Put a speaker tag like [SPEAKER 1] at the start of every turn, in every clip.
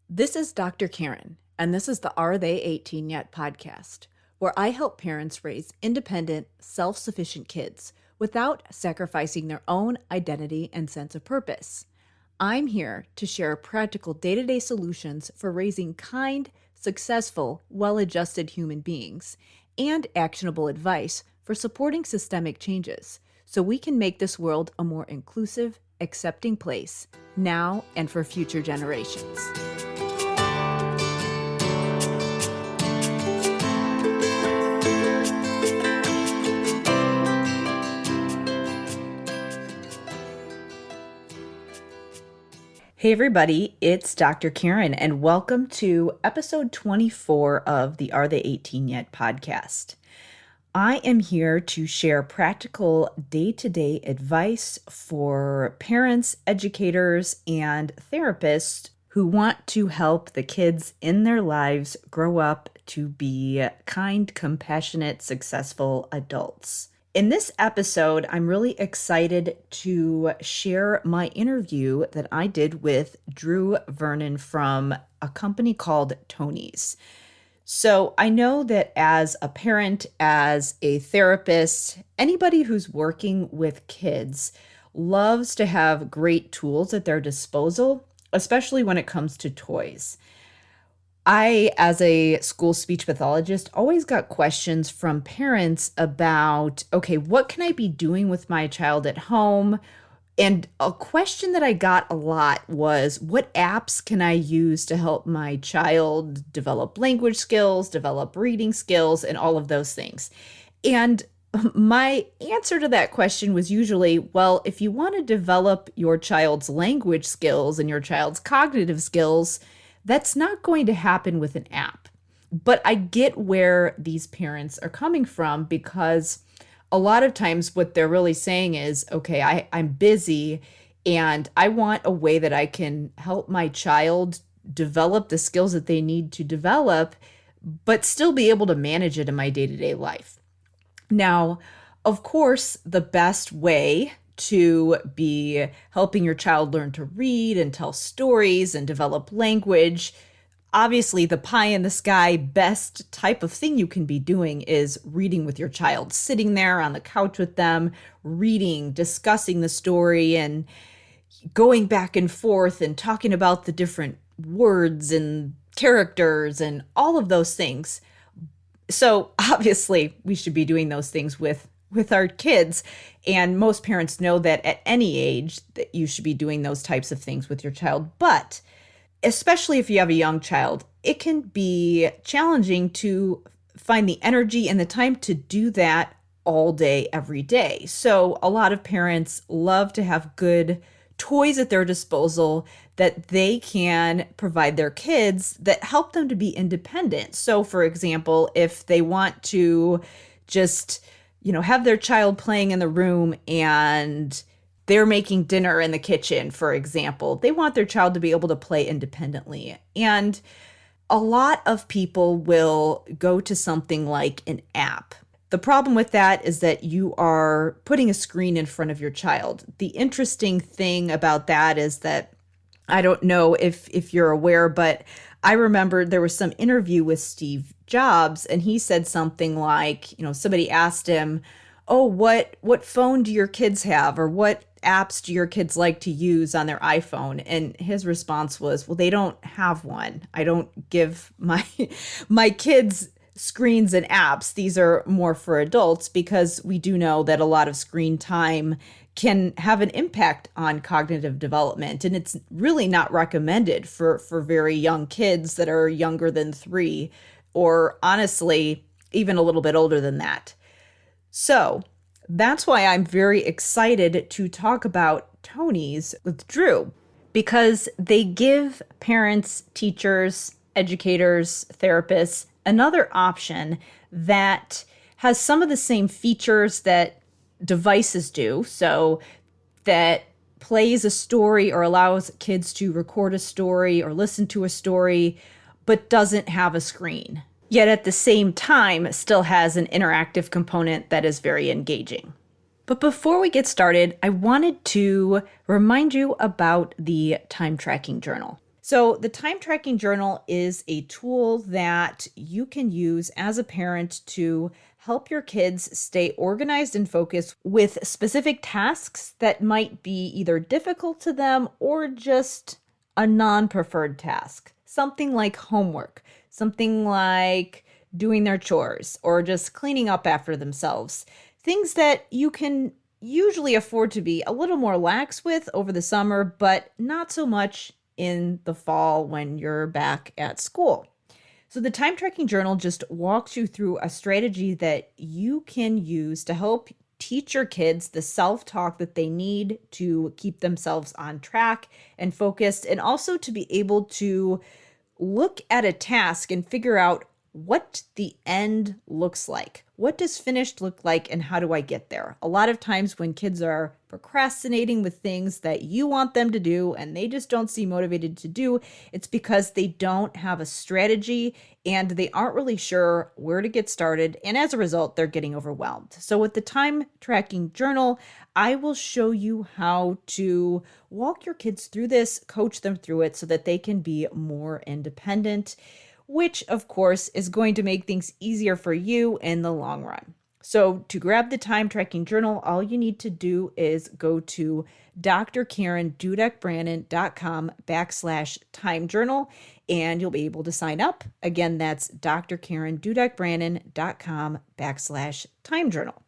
[SPEAKER 1] This is Dr. Karen, and this is the Are They 18 Yet podcast, where I help parents raise independent, self-sufficient kids without sacrificing their own identity and sense of purpose. I'm here to share practical day-to-day solutions for raising kind, successful, well-adjusted human beings and actionable advice for supporting systemic changes so we can make this world a more inclusive, accepting place now and for future generations. Hey everybody, it's Dr. Karen, and welcome to episode 24 of the Are They 18 Yet podcast. I am here to share practical day-to-day advice for parents, educators, and therapists who want to help the kids in their lives grow up to be kind, compassionate, successful adults. In this episode, I'm really excited to share my interview that I did with Drew Vernon from a company called Tonies. So I know that as a parent, as a therapist, anybody who's working with kids loves to have great tools at their disposal, especially when it comes to toys. I, as a school speech pathologist, always got questions from parents about, okay, what can I be doing with my child at home? And a question that I got a lot was, what apps can I use to help my child develop language skills, develop reading skills, and all of those things? And my answer to that question was usually, well, if you want to develop your child's language skills and your child's cognitive skills, that's not going to happen with an app. But I get where these parents are coming from, because a lot of times what they're really saying is, okay, I'm busy and I want a way that I can help my child develop the skills that they need to develop, but still be able to manage it in my day-to-day life. Now, of course, the best way to be helping your child learn to read and tell stories and develop language, obviously the pie in the sky best type of thing you can be doing is reading with your child, sitting there on the couch with them, reading, discussing the story, and going back and forth and talking about the different words and characters and all of those things. So obviously we should be doing those things with our kids. And most parents know that at any age that you should be doing those types of things with your child. But especially if you have a young child, it can be challenging to find the energy and the time to do that all day, every day. So a lot of parents love to have good toys at their disposal that they can provide their kids that help them to be independent. So for example, if they want to just have their child playing in the room and they're making dinner in the kitchen, for example, they want their child to be able to play independently. And a lot of people will go to something like an app. The problem with that is that you are putting a screen in front of your child. The interesting thing about that is that, I don't know if you're aware, but I remember there was some interview with Steve Jobs, and he said something like, somebody asked him, oh, what phone do your kids have? Or what apps do your kids like to use on their iPhone? And his response was, well, they don't have one. I don't give my kids screens and apps. These are more for adults, because we do know that a lot of screen time can have an impact on cognitive development. And it's really not recommended for very young kids that are younger than 3, or honestly, even a little bit older than that. So that's why I'm very excited to talk about Tonies with Drew, because they give parents, teachers, educators, therapists another option that has some of the same features that devices do. So that plays a story or allows kids to record a story or listen to a story, but doesn't have a screen. Yet at the same time, still has an interactive component that is very engaging. But before we get started, I wanted to remind you about the time tracking journal. So, the time tracking journal is a tool that you can use as a parent to help your kids stay organized and focused with specific tasks that might be either difficult to them or just a non preferred task. Something like homework, something like doing their chores, or just cleaning up after themselves. Things that you can usually afford to be a little more lax with over the summer, but not so much in the fall when you're back at school. So, the time tracking journal just walks you through a strategy that you can use to help teach your kids the self talk that they need to keep themselves on track and focused, and also to be able to look at a task and figure out what the end looks like. What does finished look like, and how do I get there? A lot of times when kids are procrastinating with things that you want them to do and they just don't seem motivated to do, it's because they don't have a strategy and they aren't really sure where to get started. And as a result, they're getting overwhelmed. So with the time tracking journal, I will show you how to walk your kids through this, coach them through it so that they can be more independent, which of course is going to make things easier for you in the long run. So to grab the time tracking journal, all you need to do is go to drkarendudek-brannan.com/time journal, and you'll be able to sign up. Again, that's drkarendudek-brannan.com/time journal.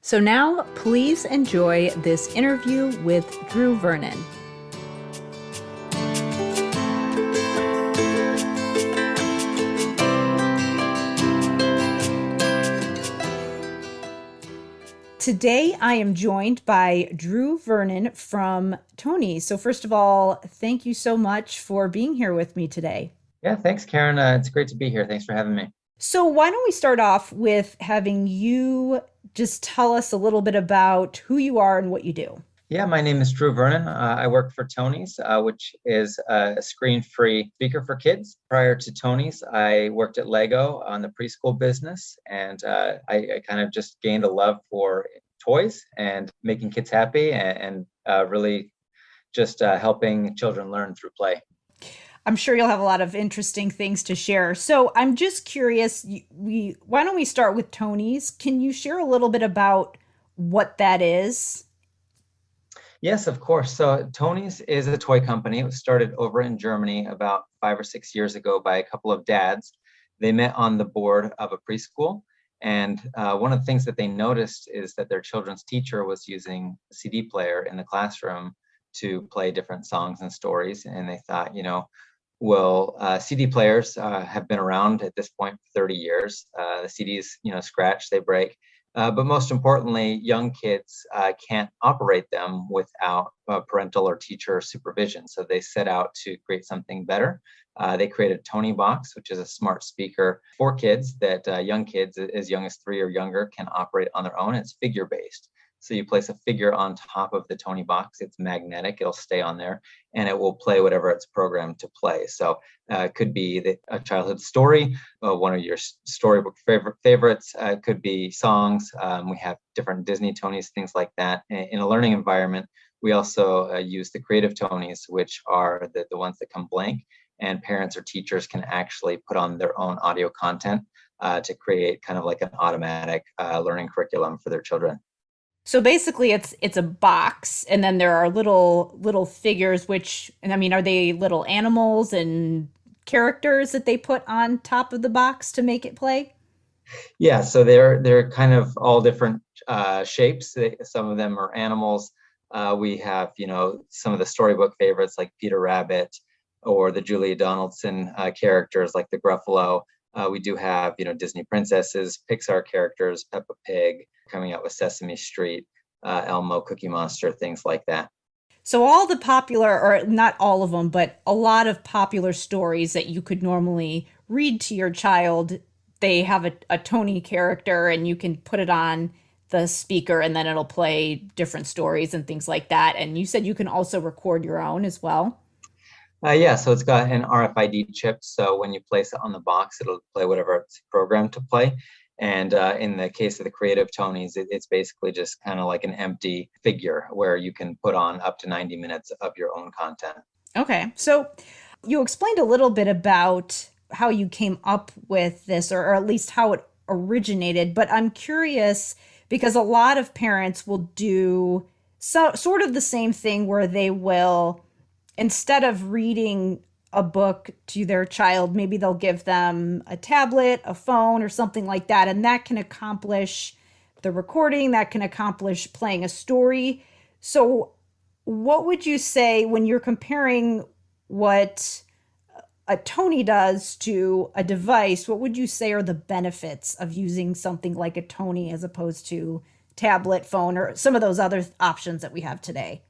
[SPEAKER 1] So now please enjoy this interview with Drew Vernon. Today, I am joined by Drew Vernon from Tonies. So first of all, thank you so much for being here with me today.
[SPEAKER 2] Yeah, thanks, Karen. It's great to be here. Thanks for having me.
[SPEAKER 1] So why don't we start off with having you just tell us a little bit about who you are and what you do?
[SPEAKER 2] Yeah, my name is Drew Vernon. I work for Tonies, which is a screen-free speaker for kids. Prior to Tonies, I worked at Lego on the preschool business, and I kind of just gained a love for toys and making kids happy and really just helping children learn through play.
[SPEAKER 1] I'm sure you'll have a lot of interesting things to share. So I'm just curious, why don't we start with Tonies? Can you share a little bit about what that is?
[SPEAKER 2] Yes, of course. So Tonies is a toy company. It was started over in Germany about 5 or 6 years ago by a couple of dads. They met on the board of a preschool. And one of the things that they noticed is that their children's teacher was using a CD player in the classroom to play different songs and stories. And they thought, well, CD players have been around at this point for 30 years. The CDs, scratch, they break. But most importantly, young kids can't operate them without parental or teacher supervision. So they set out to create something better. They created Tony Box, which is a smart speaker for kids that young kids as young as 3 or younger can operate on their own. It's figure based. So you place a figure on top of the Tony Box. It's magnetic. It'll stay on there, and it will play whatever it's programmed to play. So it could be a childhood story, one of your storybook favorites. It could be songs. We have different Disney Tonys, things like that. In a learning environment, we also use the creative Tonys, which are the ones that come blank, and parents or teachers can actually put on their own audio content to create kind of like an automatic learning curriculum for their children.
[SPEAKER 1] So basically it's a box, and then there are little figures, which, and I mean, are they little animals and characters that they put on top of the box to make it play?
[SPEAKER 2] Yeah, so they're kind of all different shapes. Some of them are animals. We have, some of the storybook favorites like Peter Rabbit or the Julia Donaldson characters like the Gruffalo. We do have, Disney princesses, Pixar characters, Peppa Pig, coming out with Sesame Street, Elmo, Cookie Monster, things like that.
[SPEAKER 1] So all the popular, or not all of them, but a lot of popular stories that you could normally read to your child, they have a Tony character, and you can put it on the speaker and then it'll play different stories and things like that. And you said you can also record your own as well.
[SPEAKER 2] Yeah, so it's got an RFID chip. So when you place it on the box, it'll play whatever it's programmed to play. And in the case of the creative Tonys, it's basically just kind of like an empty figure where you can put on up to 90 minutes of your own content.
[SPEAKER 1] Okay. So you explained a little bit about how you came up with this, or at least how it originated, but I'm curious because a lot of parents will do sort of the same thing where they will, instead of reading a book to their child, maybe they'll give them a tablet, a phone, or something like that. And that can accomplish the recording, that can accomplish playing a story. So, what would you say when you're comparing what a Tony does to a device? What would you say are the benefits of using something like a Tony as opposed to tablet, phone, or some of those other options that we have today?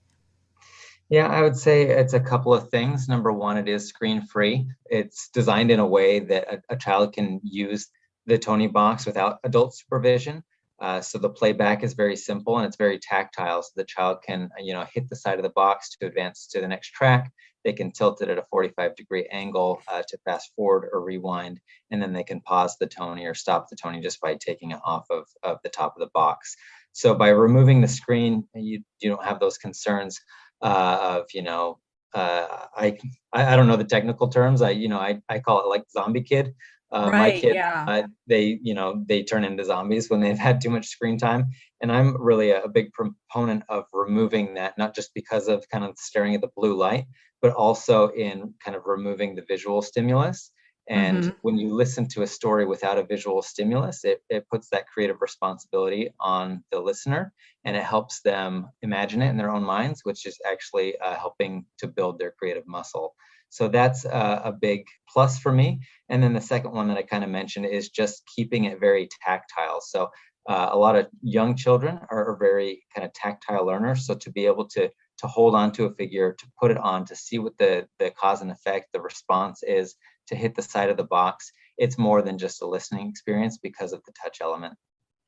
[SPEAKER 2] Yeah, I would say it's a couple of things. Number one, it is screen free. It's designed in a way that a child can use the Tony box without adult supervision. So the playback is very simple and it's very tactile. So the child can, hit the side of the box to advance to the next track. They can tilt it at a 45-degree angle to fast forward or rewind, and then they can pause the Tony or stop the Tony just by taking it off of the top of the box. So by removing the screen, you don't have those concerns of I don't know the technical terms. I call it like zombie kid. My
[SPEAKER 1] Right,
[SPEAKER 2] kids,
[SPEAKER 1] yeah.
[SPEAKER 2] they turn into zombies when they've had too much screen time, and I'm really a big proponent of removing that, not just because of kind of staring at the blue light, but also in kind of removing the visual stimulus. And
[SPEAKER 1] Hmm.
[SPEAKER 2] when you listen to a story without a visual stimulus, it puts that creative responsibility on the listener, and it helps them imagine it in their own minds, which is actually helping to build their creative muscle. So that's a big plus for me. And then the second one that I kind of mentioned is just keeping it very tactile. So a lot of young children are very kind of tactile learners. So to be able to hold on to a figure, to put it on, to see what the cause and effect, the response is, to hit the side of the box, it's more than just a listening experience because of the touch element.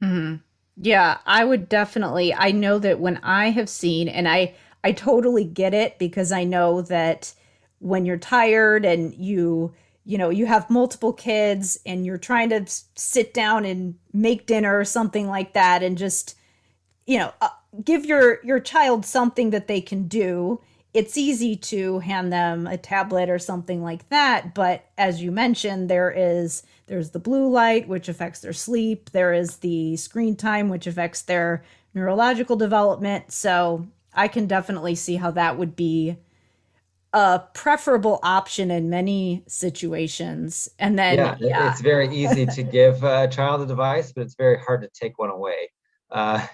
[SPEAKER 1] Hmm. Yeah, I would definitely. I know that when I have seen, and I totally get it because I know that when you're tired and you have multiple kids and you're trying to sit down and make dinner or something like that and just you know, uh, give your child something that they can do. It's easy to hand them a tablet or something like that, but as you mentioned, there's the blue light which affects their sleep, there is the screen time which affects their neurological development. So, I can definitely see how that would be a preferable option in many situations. And then,
[SPEAKER 2] Yeah,
[SPEAKER 1] yeah.
[SPEAKER 2] it's very easy to give a child a device, but it's very hard to take one away.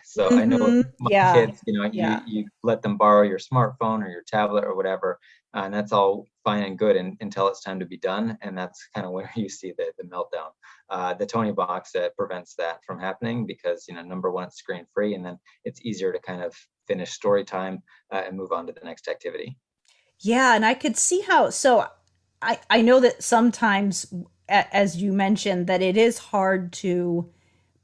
[SPEAKER 2] So I know with
[SPEAKER 1] Mhm.
[SPEAKER 2] my
[SPEAKER 1] Yeah.
[SPEAKER 2] kids, you
[SPEAKER 1] Yeah.
[SPEAKER 2] you let them borrow your smartphone or your tablet or whatever, and that's all fine and good until it's time to be done, and that's kind of where you see the meltdown. The Tony box prevents that from happening because number one, it's screen free, and then it's easier to kind of finish story time and move on to the next activity.
[SPEAKER 1] Yeah, and I could see how. So I know that sometimes, as you mentioned, that it is hard to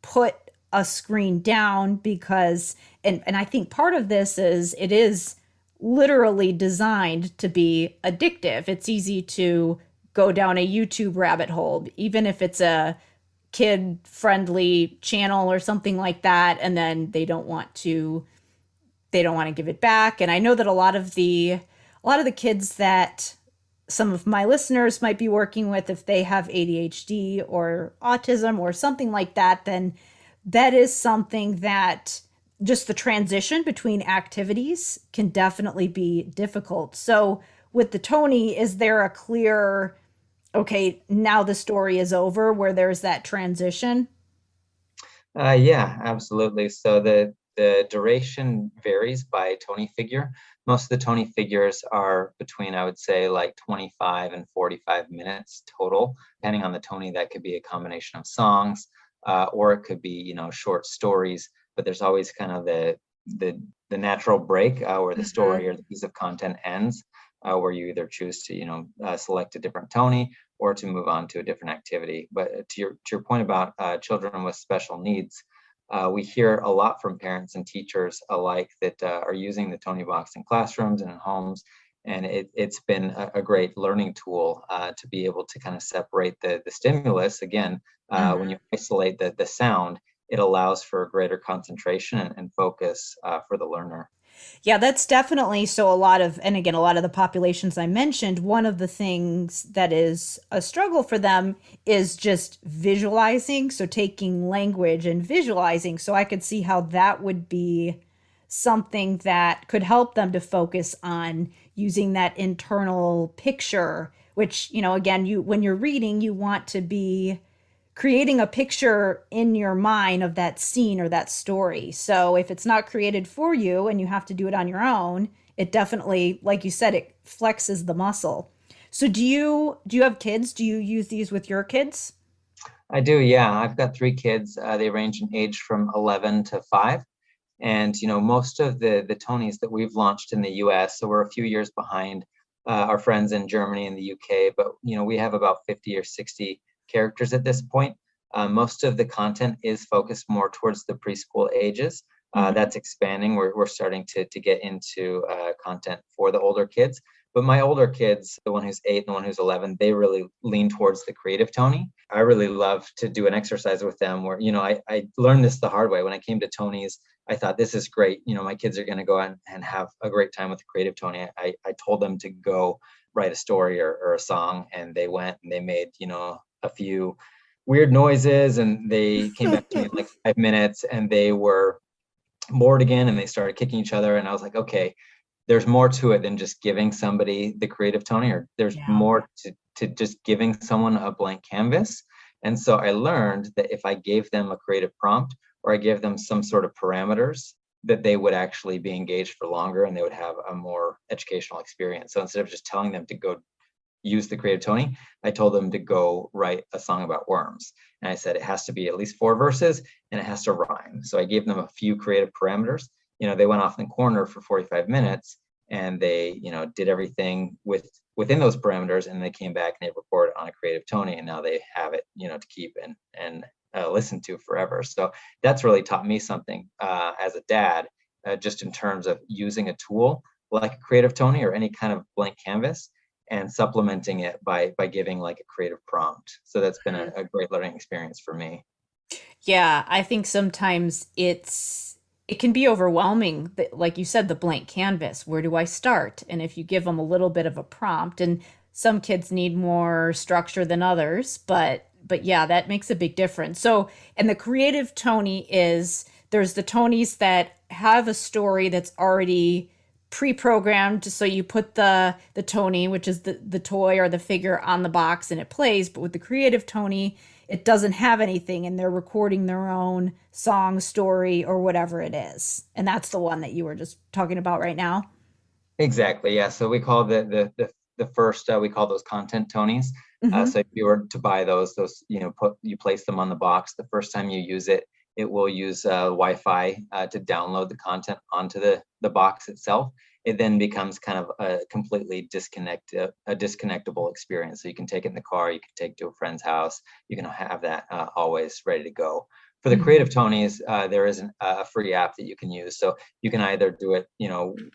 [SPEAKER 1] put a screen down because, and I think part of this is it is literally designed to be addictive. It's easy to go down a YouTube rabbit hole, even if it's a kid friendly channel or something like that, and then they don't want to give it back. And I know that a lot of the kids that some of my listeners might be working with, if they have ADHD or autism or something like that, then that is something that just the transition between activities can definitely be difficult. So with the Tony, is there a clear, okay, now the story is over, where there's that transition?
[SPEAKER 2] Yeah, absolutely. So the duration varies by Tony figure. Most of the Tony figures are between, I would say, like 25 and 45 minutes total. Depending on the Tony, that could be a combination of songs, or it could be, short stories. But there's always kind of the natural break where the
[SPEAKER 1] Mm-hmm.
[SPEAKER 2] story or the piece of content ends, where you either choose to, select a different Tony or to move on to a different activity. But to your point about children with special needs, we hear a lot from parents and teachers alike that are using the Tony Box in classrooms and in homes. And it's been a great learning tool to be able to kind of separate the stimulus. Again, when you
[SPEAKER 1] Mm-hmm.
[SPEAKER 2] isolate the sound, it allows for greater concentration and focus for the learner.
[SPEAKER 1] Yeah, that's definitely so a lot of, and again, a lot of the populations I mentioned, one of the things that is a struggle for them is just visualizing. So taking language and visualizing. So I could see how that would be something that could help them to focus on using that internal picture, which, again, when you're reading, you want to be creating a picture in your mind of that scene or that story. So if it's not created for you and you have to do it on your own, it definitely, like you said, it flexes the muscle. So do you have kids? Do you use these with your kids?
[SPEAKER 2] I do, yeah. I've got three kids. They range in age from 11 to 5. And most of the Tonies that we've launched in the US, so we're a few years behind our friends in Germany and the UK, but we have about 50 or 60 characters at this point. Most of the content is focused more towards the preschool ages.
[SPEAKER 1] Hmm.
[SPEAKER 2] That's expanding. We're starting to get into content for the older kids. But my older kids, the one who's 8 and the one who's 11, they really lean towards the creative Tony. I really love to do an exercise with them where, I learned this the hard way. When I came to Tony's, I thought this is great. My kids are going to go out and have a great time with the creative Tony. I told them to go write a story or a song, and they went and they made, a few weird noises, and they came back to me in like 5 minutes, and they were bored again, and they started kicking each other. And I was like, okay, there's more to it than just giving somebody the creative Tony, or there's
[SPEAKER 1] Yeah.
[SPEAKER 2] more to just giving someone a blank canvas. And so I learned that if I gave them a creative prompt or I gave them some sort of parameters, that they would actually be engaged for longer and they would have a more educational experience. So instead of just telling them to go use the creative Tony, I told them to go write a song about worms. And I said it has to be at least 4 verses and it has to rhyme. So I gave them a few creative parameters. They went off in the corner for 45 minutes and they, did everything within those parameters, and they came back and they recorded on a creative Tony, and now they have it, to keep and listen to forever. So that's really taught me something as a dad, just in terms of using a tool like a creative Tony or any kind of blank canvas and supplementing it by giving like a creative prompt. So that's been a great learning experience for me.
[SPEAKER 1] Yeah, I think sometimes it can be overwhelming, like you said, the blank canvas. Where do I start? And if you give them a little bit of a prompt, and some kids need more structure than others, but yeah, that makes a big difference. So, and the creative Tony is there's the Tonys that have a story that's already pre-programmed. So you put the Tony, which is the toy or the figure, on the box and it plays. But with the creative Tony, it doesn't have anything, and they're recording their own song, story, or whatever it is. And that's the one that you were just talking about right now.
[SPEAKER 2] Exactly. Yeah. So we call the first we call those content Tonys.
[SPEAKER 1] Hmm.
[SPEAKER 2] So if you were to buy those you place them on the box. The first time you use it, it will use Wi-Fi to download the content onto the box itself. It then becomes kind of a completely disconnectable experience. So you can take it in the car, you can take it to a friend's house, you can have that always ready to go. For the
[SPEAKER 1] Hmm.
[SPEAKER 2] creative Tonys, there is a free app that you can use. So you can either do it,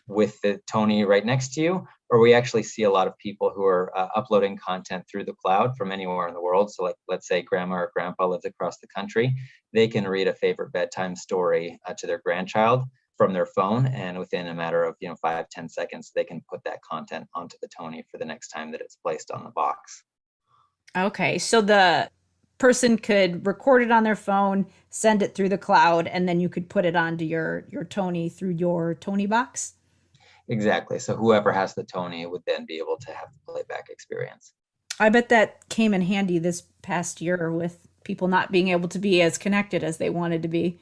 [SPEAKER 2] with the Tony right next to you, or we actually see a lot of people who are uploading content through the cloud from anywhere in the world. So like, let's say grandma or grandpa lives across the country, they can read a favorite bedtime story to their grandchild from their phone, and within a matter of 5-10 seconds they can put that content onto the Tony for the next time that it's placed on the box.
[SPEAKER 1] Okay, so the person could record it on their phone, send it through the cloud, and then you could put it onto your Tony through your Tony box.
[SPEAKER 2] Exactly. So whoever has the Tony would then be able to have the playback experience.
[SPEAKER 1] I bet that came in handy this past year with people not being able to be as connected as they wanted to be.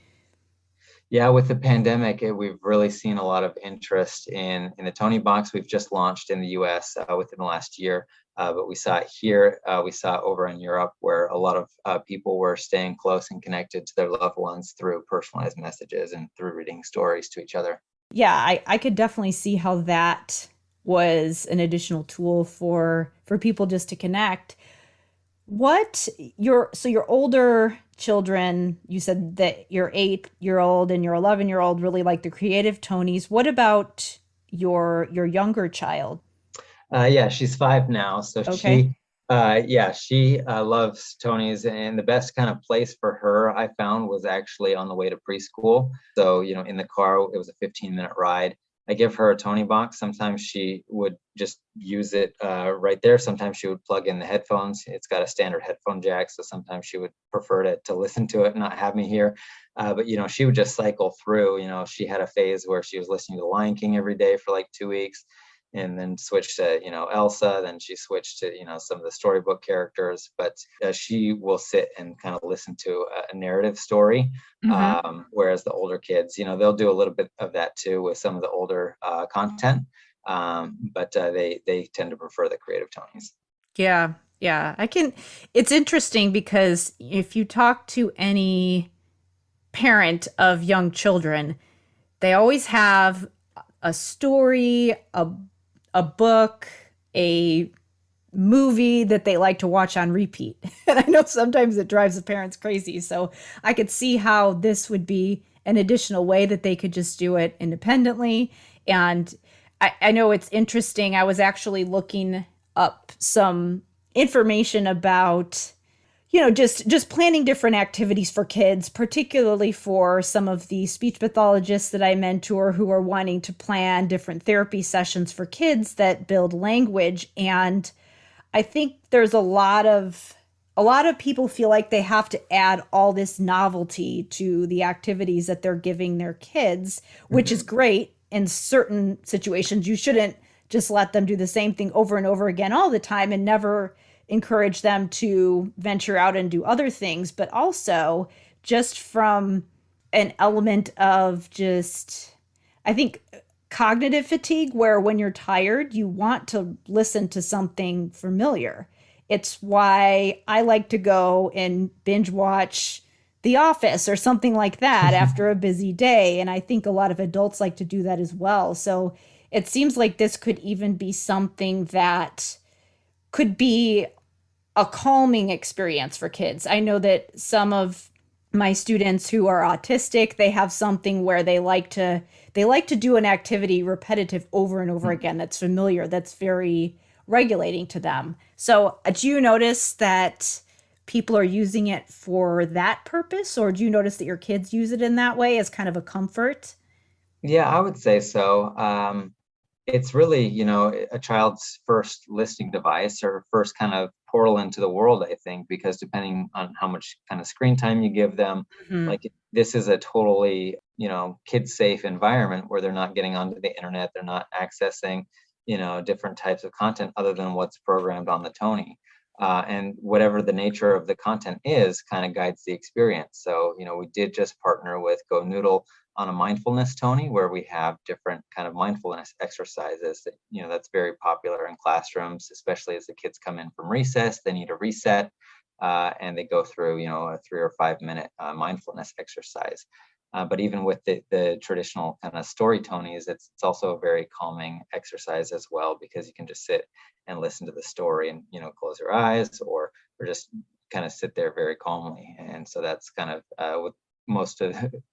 [SPEAKER 2] Yeah, with the pandemic, we've really seen a lot of interest in the Tony box. We've just launched in the US within the last year, but we saw it here. We saw it over in Europe, where a lot of people were staying close and connected to their loved ones through personalized messages and through reading stories to each other.
[SPEAKER 1] Yeah, I could definitely see how that was an additional tool for people just to connect. What your older children, you said that your 8-year old and your 11-year old really like the creative Tonys. What about your younger child?
[SPEAKER 2] Yeah, she's 5 now, so
[SPEAKER 1] Okay.
[SPEAKER 2] she loves Tony's, and the best kind of place for her I found was actually on the way to preschool. So in the car, it was a 15-minute ride. I give her a Tony box. Sometimes she would just use it right there. Sometimes she would plug in the headphones. It's got a standard headphone jack, so sometimes she would prefer to listen to it and not have me here. But she would just cycle through. She had a phase where she was listening to The Lion King every day for like 2 weeks, and then switched to Elsa. Then she switched to some of the storybook characters. But she will sit and kind of listen to a narrative story.
[SPEAKER 1] Hmm.
[SPEAKER 2] Whereas the older kids, they'll do a little bit of that too with some of the older content, but they tend to prefer the creative Tonys.
[SPEAKER 1] Yeah, yeah. It's interesting because if you talk to any parent of young children, they always have a story, a book, a movie that they like to watch on repeat. And I know sometimes it drives the parents crazy. So I could see how this would be an additional way that they could just do it independently. And I know it's interesting. I was actually looking up some information about just planning different activities for kids, particularly for some of the speech pathologists that I mentor who are wanting to plan different therapy sessions for kids that build language. And I think there's a lot of people feel like they have to add all this novelty to the activities that they're giving their kids, which is
[SPEAKER 2] Mhm.
[SPEAKER 1] great in certain situations. You shouldn't just let them do the same thing over and over again all the time and never encourage them to venture out and do other things, but also just from an element of just, I think, cognitive fatigue, where when you're tired, you want to listen to something familiar. It's why I like to go and binge watch The Office or something like that after a busy day. And I think a lot of adults like to do that as well. So it seems like this could even be something that could be a calming experience for kids. I know that some of my students who are autistic, they have something where they like to do an activity repetitive over and over again that's familiar, that's very regulating to them. So, do you notice that people are using it for that purpose, or do you notice that your kids use it in that way as kind of a comfort?
[SPEAKER 2] Yeah, I would say so. It's really, a child's first listening device or first kind of portal into the world, I think, because depending on how much kind of screen time you give them,
[SPEAKER 1] Hmm.
[SPEAKER 2] like this is a totally, kid safe environment where they're not getting onto the internet, they're not accessing, different types of content other than what's programmed on the Tony. And whatever the nature of the content is, kind of guides the experience. So, we did just partner with Go Noodle on a mindfulness Tony, where we have different kind of mindfulness exercises that that's very popular in classrooms, especially as the kids come in from recess. They need a reset, and they go through a 3 or 5 minute mindfulness exercise. But even with the traditional kind of story Tonys, it's also a very calming exercise as well, because you can just sit and listen to the story and close your eyes, or just kind of sit there very calmly. And so that's kind of what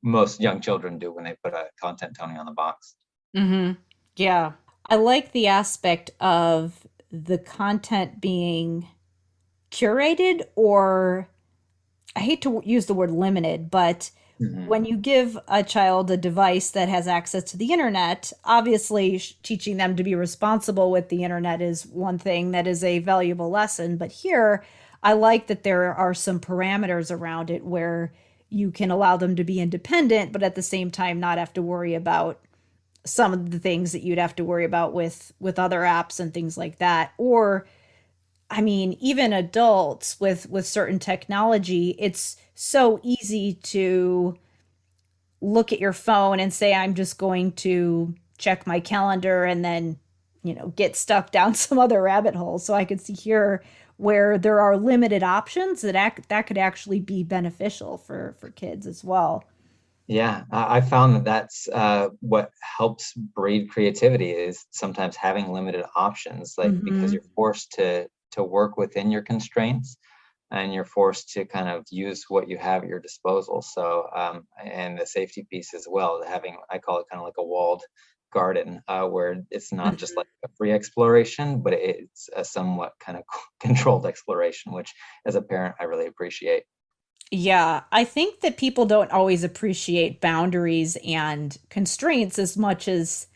[SPEAKER 2] most young children do when they put a content Tony on the box.
[SPEAKER 1] Hmm. Yeah. I like the aspect of the content being curated, or I hate to use the word limited, but
[SPEAKER 2] Mhm.
[SPEAKER 1] when you give a child a device that has access to the internet, obviously teaching them to be responsible with the internet is one thing that is a valuable lesson. But here, I like that there are some parameters around it where you can allow them to be independent, but at the same time not have to worry about some of the things that you'd have to worry about with other apps and things like that. Or I mean, even adults with certain technology, it's so easy to look at your phone and say, I'm just going to check my calendar and then, get stuck down some other rabbit hole. So I could see here where there are limited options that could actually be beneficial for kids as well.
[SPEAKER 2] Yeah, I found that that's what helps breed creativity is sometimes having limited options, like because
[SPEAKER 1] Hmm.
[SPEAKER 2] you're forced to work within your constraints, and you're forced to kind of use what you have at your disposal. So, and the safety piece as well, having, I call it kind of like a walled garden, where it's not just like a free exploration, but it's a somewhat kind of controlled exploration, which as a parent, I really appreciate.
[SPEAKER 1] Yeah, I think that people don't always appreciate boundaries and constraints as much as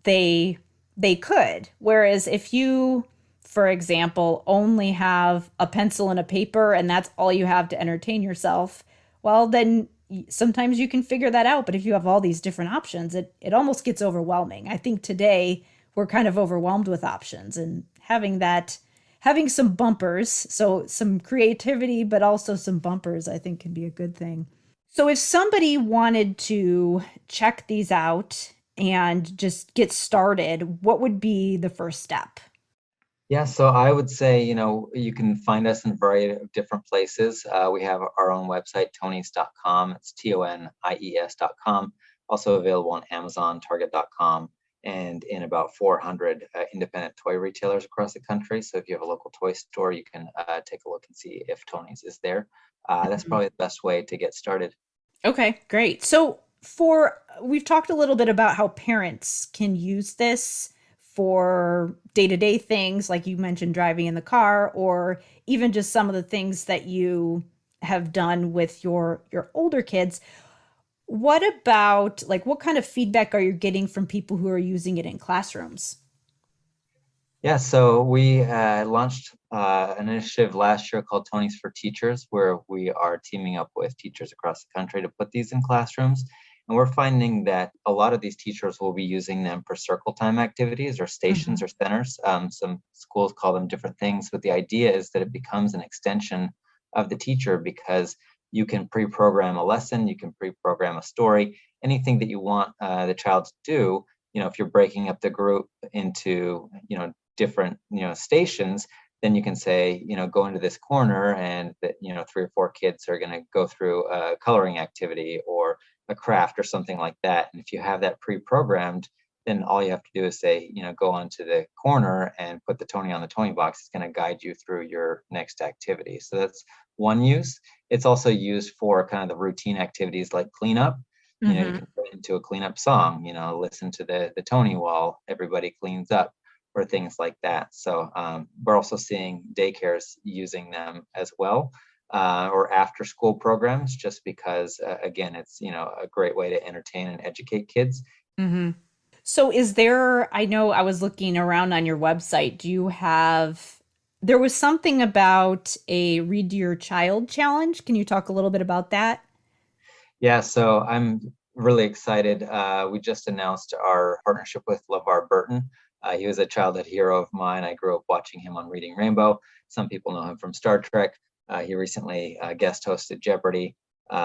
[SPEAKER 1] they they could. Whereas if you, for example, only have a pencil and a paper and that's all you have to entertain yourself, well, then sometimes you can figure that out. But if you have all these different options, it almost gets overwhelming. I think today we're kind of overwhelmed with options, and having some bumpers, so some creativity, but also some bumpers, I think can be a good thing. So if somebody wanted to check these out and just get started, what would be the first step?
[SPEAKER 2] Yeah, so I would say, you can find us in a variety of different places. We have our own website, tonies.com. It's tonies.com. Also available on Amazon, Target.com, and in about 400 independent toy retailers across the country. So if you have a local toy store, you can take a look and see if Tony's is there. That's probably the best way to get started.
[SPEAKER 1] Okay, great. So for we've talked a little bit about how parents can use this for day-to-day things like you mentioned driving in the car, or even just some of the things that you have done with your older kids. What about, like, what kind of feedback are you getting from people who are using it in classrooms?
[SPEAKER 2] Yeah, so we launched an initiative last year called Tony's for Teachers, where we are teaming up with teachers across the country to put these in classrooms. And we're finding that a lot of these teachers will be using them for circle time activities or stations
[SPEAKER 1] Mhm.
[SPEAKER 2] or centers. Some schools call them different things, but the idea is that it becomes an extension of the teacher, because you can pre-program a lesson, you can pre-program a story, anything that you want the child to do. If you're breaking up the group into, different stations, then you can say, go into this corner, and that 3 or 4 kids are going to go through a coloring activity or a craft or something like that. And if you have that pre-programmed, then all you have to do is say, go onto the corner and put the Tony on the Tony box. It's going to guide you through your next activity. So that's one use. It's also used for kind of the routine activities like cleanup. You
[SPEAKER 1] Mhm.
[SPEAKER 2] can put into a cleanup song, listen to the Tony while everybody cleans up, or things like that. So we're also seeing daycares using them as well, or after school programs, just because, again, it's, a great way to entertain and educate kids.
[SPEAKER 1] Mhm. So is there, I know I was looking around on your website. Do you have, there was something about a Read to Your Child challenge. Can you talk a little bit about that?
[SPEAKER 2] Yeah, so I'm really excited. We just announced our partnership with LeVar Burton. He was a childhood hero of mine. I grew up watching him on Reading Rainbow. Some people know him from Star Trek. He recently guest hosted Jeopardy.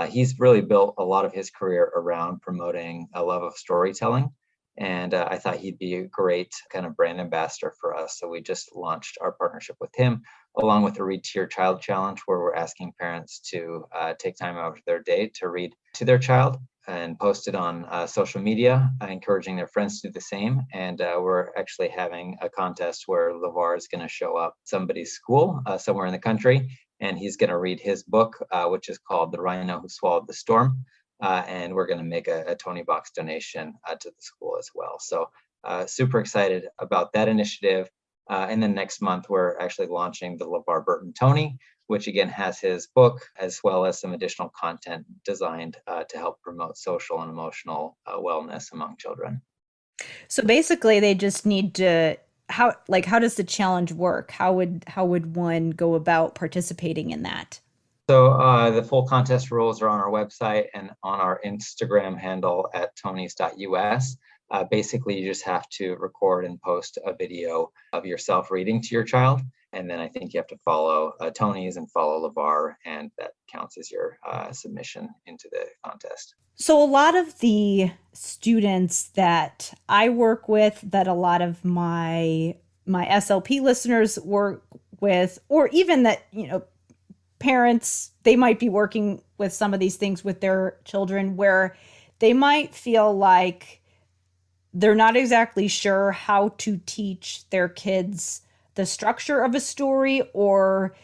[SPEAKER 2] He's really built a lot of his career around promoting a love of storytelling. And I thought he'd be a great kind of brand ambassador for us. So we just launched our partnership with him, along with the Read to Your Child Challenge, where we're asking parents to take time out of their day to read to their child and post it on social media, encouraging their friends to do the same. And we're actually having a contest where LeVar is going to show up somebody's school somewhere in the country, and he's going to read his book, which is called The Rhino Who Swallowed the Storm. And we're going to make a Tony Box donation to the school as well. So super excited about that initiative. And then next month, we're actually launching the LeVar Burton Tony, which again has his book as well as some additional content designed to help promote social and emotional wellness among children.
[SPEAKER 1] So basically they just need to, how does the challenge work? How would one go about participating in that?
[SPEAKER 2] So the full contest rules are on our website and on our Instagram handle at tonys.us. Basically, you just have to record and post a video of yourself reading to your child. And then I think you have to follow Tony's and follow LeVar, and that counts as your submission into the contest.
[SPEAKER 1] So a lot of the students that I work with, that a lot of my SLP listeners work with, or even that, parents, they might be working with some of these things with their children where they might feel like they're not exactly sure how to teach their kids the structure of a story, or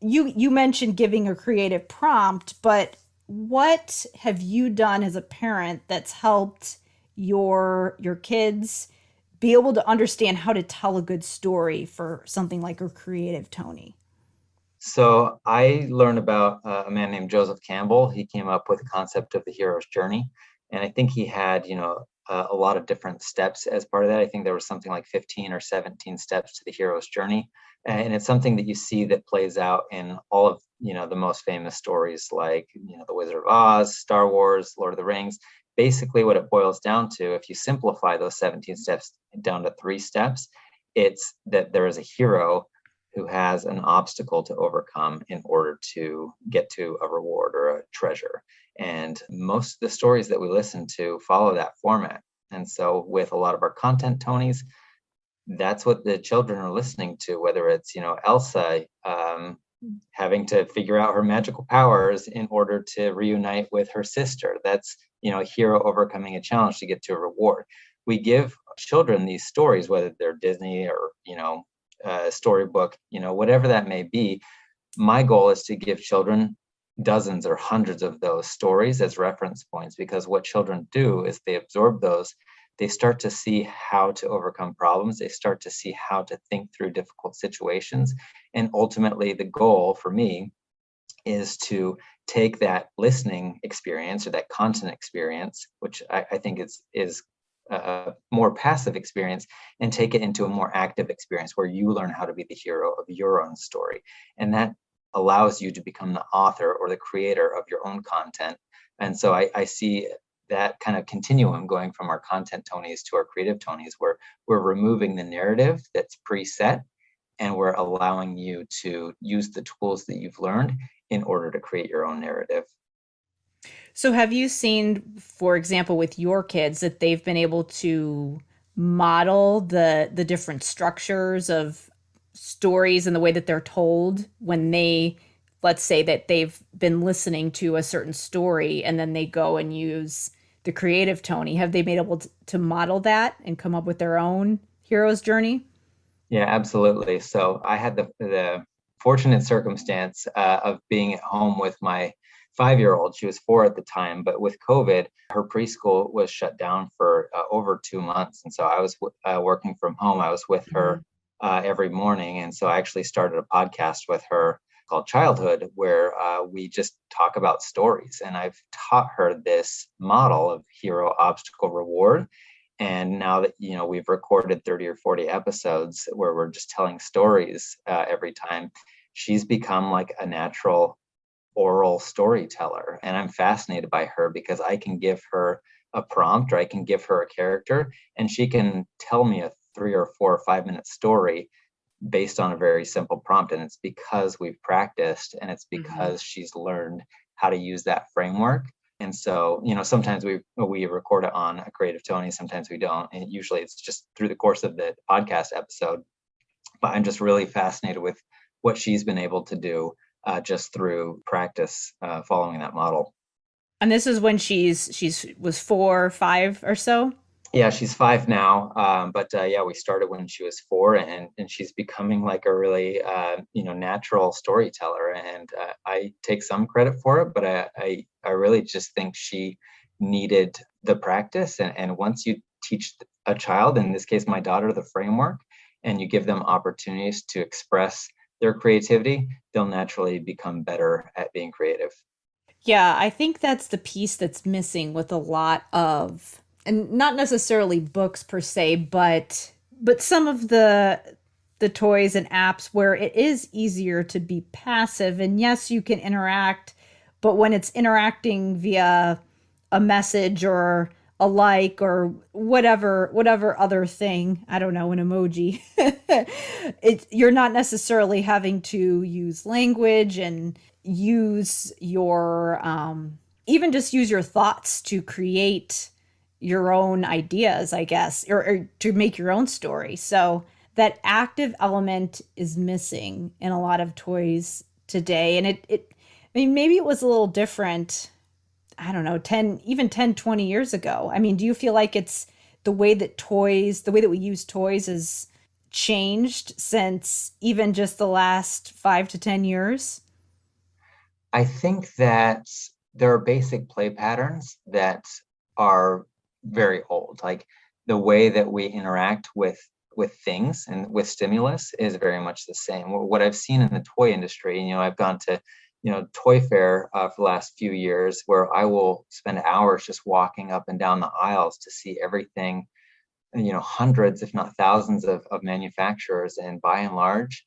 [SPEAKER 1] you mentioned giving a creative prompt, but what have you done as a parent that's helped your kids be able to understand how to tell a good story for something like a creative Tony?
[SPEAKER 2] So I learned about a man named Joseph Campbell. He came up with the concept of the hero's journey, and I think he had, a lot of different steps as part of that. I think there was something like 15 or 17 steps to the hero's journey. And it's something that you see that plays out in all of, the most famous stories like, The Wizard of Oz, Star Wars, Lord of the Rings. Basically what it boils down to, if you simplify those 17 steps down to 3 steps, it's that there is a hero who has an obstacle to overcome in order to get to a reward or a treasure. And most of the stories that we listen to follow that format. And so with a lot of our content, Tonies, that's what the children are listening to, whether it's, Elsa having to figure out her magical powers in order to reunite with her sister. That's, a hero overcoming a challenge to get to a reward. We give children these stories, whether they're Disney or, storybook, whatever that may be. My goal is to give children dozens or hundreds of those stories as reference points, because what children do is they absorb those. They start to see how to overcome problems. They start to see how to think through difficult situations. And ultimately, the goal for me is to take that listening experience or that content experience, which I think is a more passive experience, and take it into a more active experience where you learn how to be the hero of your own story. And that allows you to become the author or the creator of your own content. And so I see that kind of continuum going from our content Tonies to our creative Tonies, where we're removing the narrative that's preset and we're allowing you to use the tools that you've learned in order to create your own narrative.
[SPEAKER 1] So have you seen, for example, with your kids that they've been able to model the different structures of stories and the way that they're told when they, let's say that they've been listening to a certain story and then they go and use the creative Tony? Have they been able to model that and come up with their own hero's journey?
[SPEAKER 2] Yeah, absolutely. So I had the fortunate circumstance of being at home with my 5-year-old. She was 4 at the time, but with COVID, her preschool was shut down for over 2 months. And so I was working from home. I was with her every morning. And so I actually started a podcast with her called Childhood, where we just talk about stories. And I've taught her this model of hero, obstacle, reward. And now that, we've recorded 30 or 40 episodes where we're just telling stories every time, she's become like a natural oral storyteller. And I'm fascinated by her because I can give her a prompt or I can give her a character and she can tell me a 3 or 4 or 5 minute story based on a very simple prompt. And it's because we've practiced and it's because she's learned how to use that framework. And so, sometimes we record it on a Creative Tony, sometimes we don't. And usually it's just through the course of the podcast episode. But I'm just really fascinated with what she's been able to do just through practice following that model.
[SPEAKER 1] And this is when she's was 4, 5 or so?
[SPEAKER 2] Yeah, she's 5 now. But yeah, we started when she was 4 and she's becoming like a really, natural storyteller. And I take some credit for it, but I really just think she needed the practice. And once you teach a child, in this case, my daughter, the framework, and you give them opportunities to express their creativity, they'll naturally become better at being creative.
[SPEAKER 1] Yeah, I think that's the piece that's missing with a lot of, and not necessarily books per se, but some of the toys and apps where it is easier to be passive. And yes, you can interact, but when it's interacting via a message or a like or whatever other thing, I don't know, an emoji, you're not necessarily having to use language and use your even just use your thoughts to create your own ideas, I guess, or to make your own story. So that active element is missing in a lot of toys today. And I mean, maybe it was a little different, I don't know, 10, 20 years ago. I mean, do you feel like it's the way that we use toys has changed since even just the last 5 to 10 years?
[SPEAKER 2] I think that there are basic play patterns that are very old. Like the way that we interact with things and with stimulus is very much the same. What I've seen in the toy industry, I've gone to toy fair for the last few years, where I will spend hours just walking up and down the aisles to see everything, hundreds, if not thousands of manufacturers. And by and large,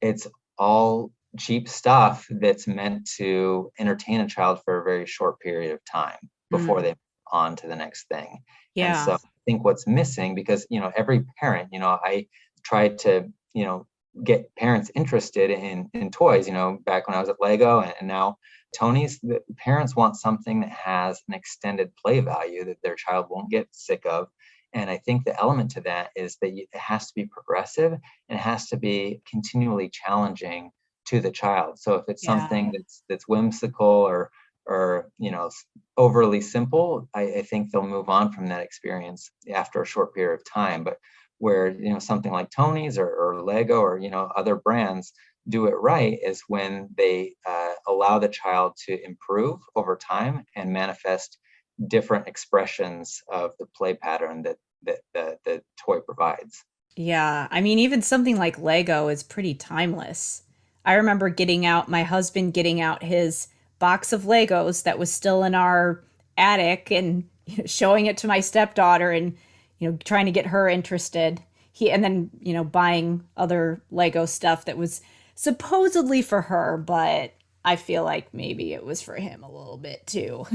[SPEAKER 2] it's all cheap stuff that's meant to entertain a child for a very short period of time before they move on to the next thing. And
[SPEAKER 1] Yeah.
[SPEAKER 2] so I think what's missing, because, every parent, I tried to, get parents interested in toys, back when I was at Lego, and now Tony's. The parents want something that has an extended play value that their child won't get sick of. And I think the element to that is that it has to be progressive, and it has to be continually challenging to the child. So if it's
[SPEAKER 1] Yeah.
[SPEAKER 2] something that's whimsical or overly simple, I think they'll move on from that experience after a short period of time. But where something like Tony's or Lego or other brands do it right is when they allow the child to improve over time and manifest different expressions of the play pattern that the toy provides.
[SPEAKER 1] Yeah. I mean, even something like Lego is pretty timeless. I remember my husband getting out his box of Legos that was still in our attic and showing it to my stepdaughter and, trying to get her interested. And then, buying other Lego stuff that was supposedly for her, but I feel like maybe it was for him a little bit too.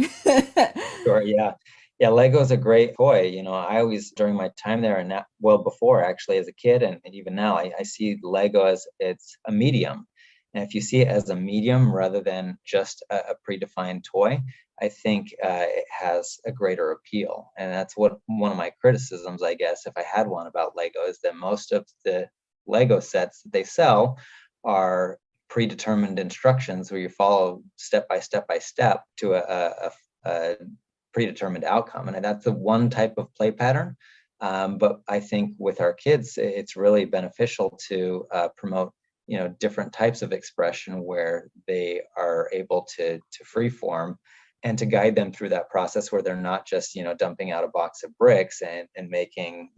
[SPEAKER 2] Sure, yeah. Yeah, Lego's a great toy. I always, during my time there, and now, well, before actually, as a kid, and even now, I see Lego as it's a medium. And if you see it as a medium rather than just a predefined toy, I think it has a greater appeal. And that's what one of my criticisms, I guess, if I had one about Lego, is that most of the Lego sets that they sell are predetermined instructions where you follow step by step by step to a predetermined outcome. And that's the one type of play pattern. But I think with our kids, it's really beneficial to promote, different types of expression where they are able to free form and to guide them through that process where they're not just, dumping out a box of bricks and making,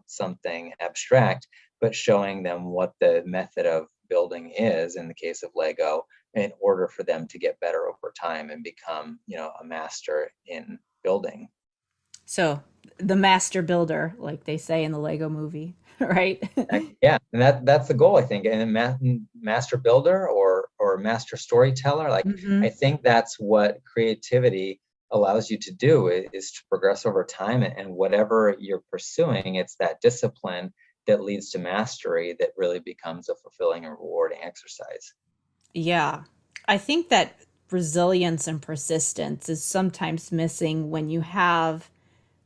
[SPEAKER 2] something abstract, but showing them what the method of building is in the case of Lego, in order for them to get better over time and become, a master in building.
[SPEAKER 1] So, the master builder, like they say in the Lego movie, right?
[SPEAKER 2] Yeah, and that's the goal, I think. And master builder or master storyteller, like I
[SPEAKER 1] Hmm.
[SPEAKER 2] think that's what creativity allows you to do, is to progress over time. And whatever you're pursuing, it's that discipline that leads to mastery that really becomes a fulfilling and rewarding exercise.
[SPEAKER 1] Yeah. I think that resilience and persistence is sometimes missing when you have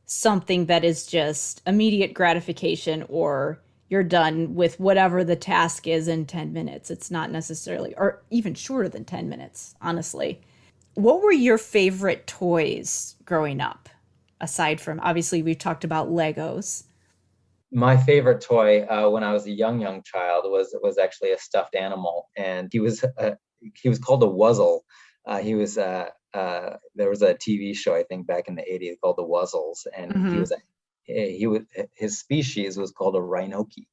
[SPEAKER 1] something that is just immediate gratification or you're done with whatever the task is in 10 minutes. It's not necessarily, or even shorter than 10 minutes, honestly. What were your favorite toys growing up? Aside from, obviously, we've talked about Legos.
[SPEAKER 2] My favorite toy when I was a young child was actually a stuffed animal, and he was called a Wuzzle. There was a TV show, I think, back in the '80s called the Wuzzles, and
[SPEAKER 1] Hmm.
[SPEAKER 2] his species was called a Rhinoki.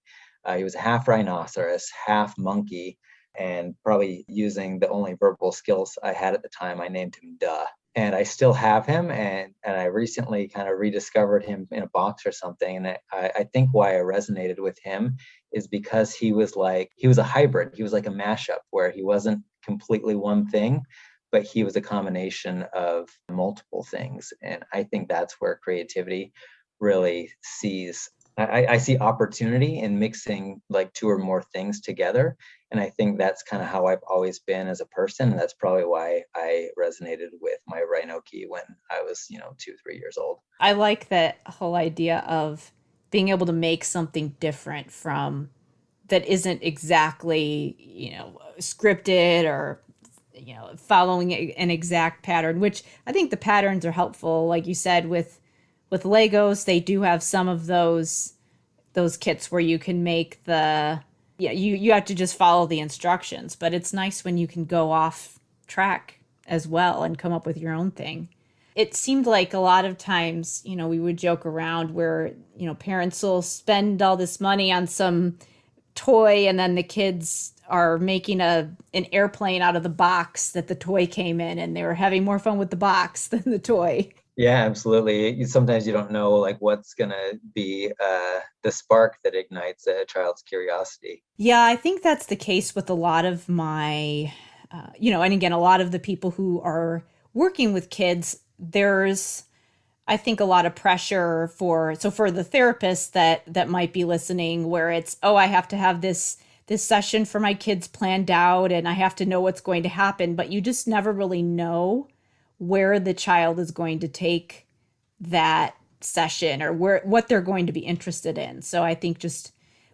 [SPEAKER 2] He was half rhinoceros, half monkey, and probably using the only verbal skills I had at the time, I named him Duh. And I still have him, and I recently kind of rediscovered him in a box or something. And I think why I resonated with him is because he was a hybrid. He was like a mashup where he wasn't completely one thing, but he was a combination of multiple things. And I think that's where creativity really sees. I see opportunity in mixing like two or more things together. And I think that's kind of how I've always been as a person. And that's probably why I resonated with my Rhinoki when I was, 2, 3 years old.
[SPEAKER 1] I like that whole idea of being able to make something different from that isn't exactly, scripted or, following an exact pattern, which I think the patterns are helpful. Like you said, with Legos, they do have some of those kits where you can make yeah, you have to just follow the instructions, but it's nice when you can go off track as well and come up with your own thing. It seemed like a lot of times, we would joke around where, parents will spend all this money on some toy and then the kids are making an airplane out of the box that the toy came in, and they were having more fun with the box than the toy.
[SPEAKER 2] Yeah, absolutely. Sometimes you don't know like what's gonna be the spark that ignites a child's curiosity.
[SPEAKER 1] Yeah, I think that's the case with a lot of my, and again, a lot of the people who are working with kids. There's, I think, a lot of pressure for the therapists that might be listening, where it's, oh, I have to have this session for my kids planned out, and I have to know what's going to happen, but you just never really know where the child is going to take that session, or where what they're going to be interested in. So I think just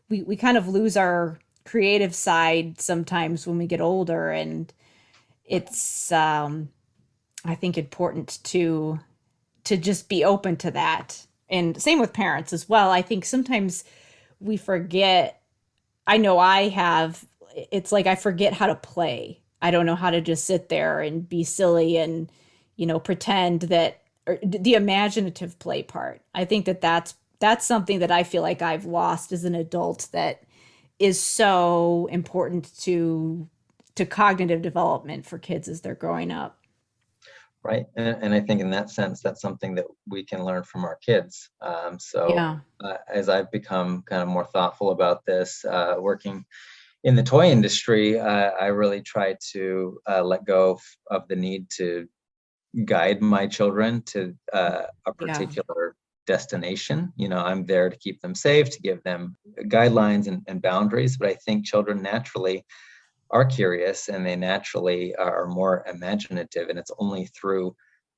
[SPEAKER 1] we kind of lose our creative side sometimes when we get older, and it's I think important to just be open to that. And same with parents as well. I think sometimes we forget. I know I have, it's like I forget how to play. I don't know how to just sit there and be silly and, pretend that, or the imaginative play part. I think that's something that I feel like I've lost as an adult, that is so important to cognitive development for kids as they're growing up.
[SPEAKER 2] Right. And I think in that sense, that's something that we can learn from our kids.
[SPEAKER 1] Yeah.
[SPEAKER 2] As I've become kind of more thoughtful about this, working in the toy industry, I really try to let go of the need to guide my children to a
[SPEAKER 1] Yeah.
[SPEAKER 2] particular destination. I'm there to keep them safe, to give them guidelines and boundaries. But I think children naturally are curious, and they naturally are more imaginative, and it's only through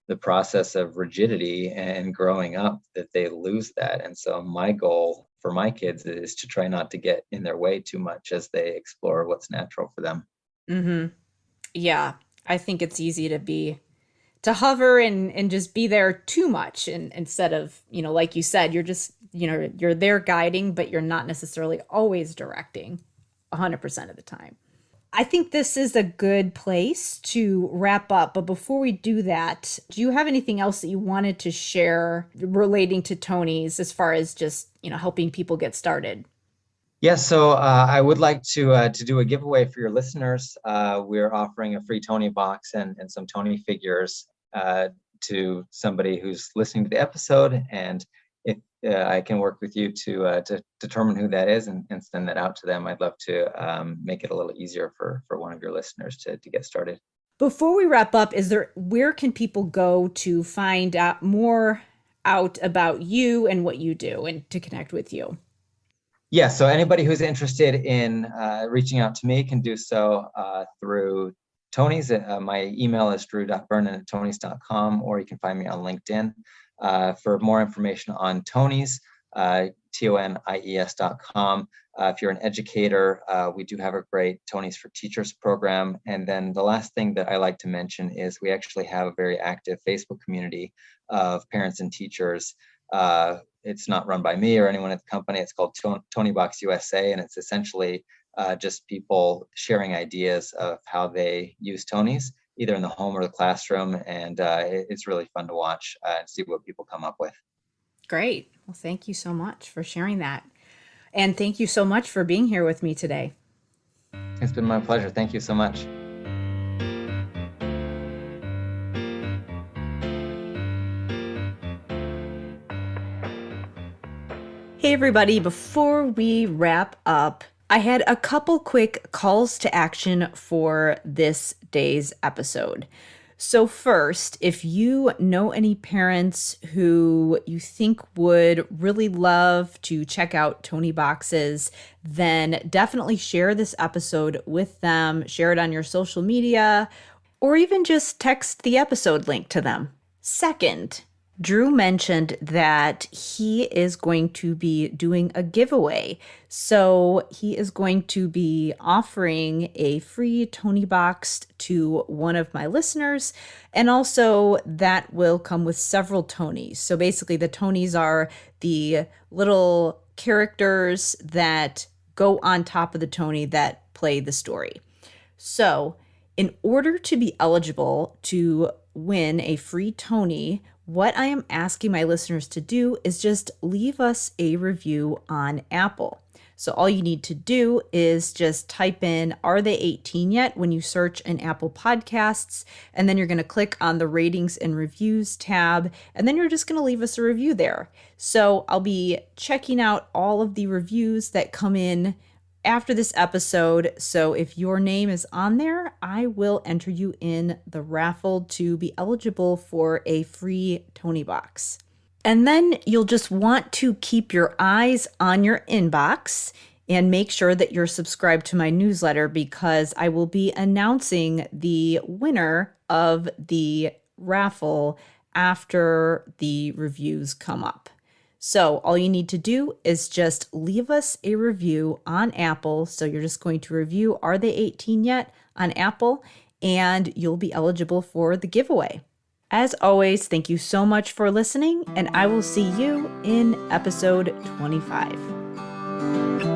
[SPEAKER 2] the process of rigidity and growing up that they lose that. And so my goal for my kids is to try not to get in their way too much as they explore what's natural for them.
[SPEAKER 1] Mm-hmm. Yeah. I think it's easy to hover and just be there too much, and instead of, like you said, you're just, you're there guiding, but you're not necessarily always directing 100% of the time. I think this is a good place to wrap up. But before we do that, do you have anything else that you wanted to share relating to Tony's, as far as just, helping people get started?
[SPEAKER 2] Yeah, so I would like to do a giveaway for your listeners. We're offering a free Tony box and some Tony figures to somebody who's listening to the episode. And if I can work with you to determine who that is and send that out to them, I'd love to make it a little easier for one of your listeners to get started.
[SPEAKER 1] Before we wrap up, where can people go to find out more out about you and what you do, and to connect with you?
[SPEAKER 2] Yeah, so anybody who's interested in reaching out to me can do so through Tonies. My email is drew.vernon@tonies.com, or you can find me on LinkedIn. For more information on Tonies, tonies.com. If you're an educator, we do have a great Tonies for Teachers program. And then the last thing that I like to mention is we actually have a very active Facebook community of parents and teachers. It's not run by me or anyone at the company. It's called Tony Box USA, and it's essentially just people sharing ideas of how they use Tonies, either in the home or the classroom. And it's really fun to watch and see what people come up with.
[SPEAKER 1] Great. Well, thank you so much for sharing that. And thank you so much for being here with me today.
[SPEAKER 2] It's been my pleasure. Thank you so much.
[SPEAKER 1] Hey, everybody, before we wrap up, I had a couple quick calls to action for this day's episode. So first, if you know any parents who you think would really love to check out Tony boxes, then definitely share this episode with them, share it on your social media, or even just text the episode link to them. Second, Drew mentioned that he is going to be doing a giveaway. So he is going to be offering a free Tony box to one of my listeners. And also that will come with several Tonys. So basically the Tonys are the little characters that go on top of the Tony that play the story. So in order to be eligible to win a free Tony, what I am asking my listeners to do is just leave us a review on Apple. So all you need to do is just type in, "Are they 18 yet?" when you search in Apple Podcasts, and then you're going to click on the ratings and reviews tab, and then you're just going to leave us a review there. So I'll be checking out all of the reviews that come in after this episode. So if your name is on there, I will enter you in the raffle to be eligible for a free Tony box. And then you'll just want to keep your eyes on your inbox and make sure that you're subscribed to my newsletter, because I will be announcing the winner of the raffle after the reviews come up. So all you need to do is just leave us a review on Apple. So you're just going to review, "Are they 18 yet?" on Apple, and you'll be eligible for the giveaway. As always, thank you so much for listening, and I will see you in episode 25.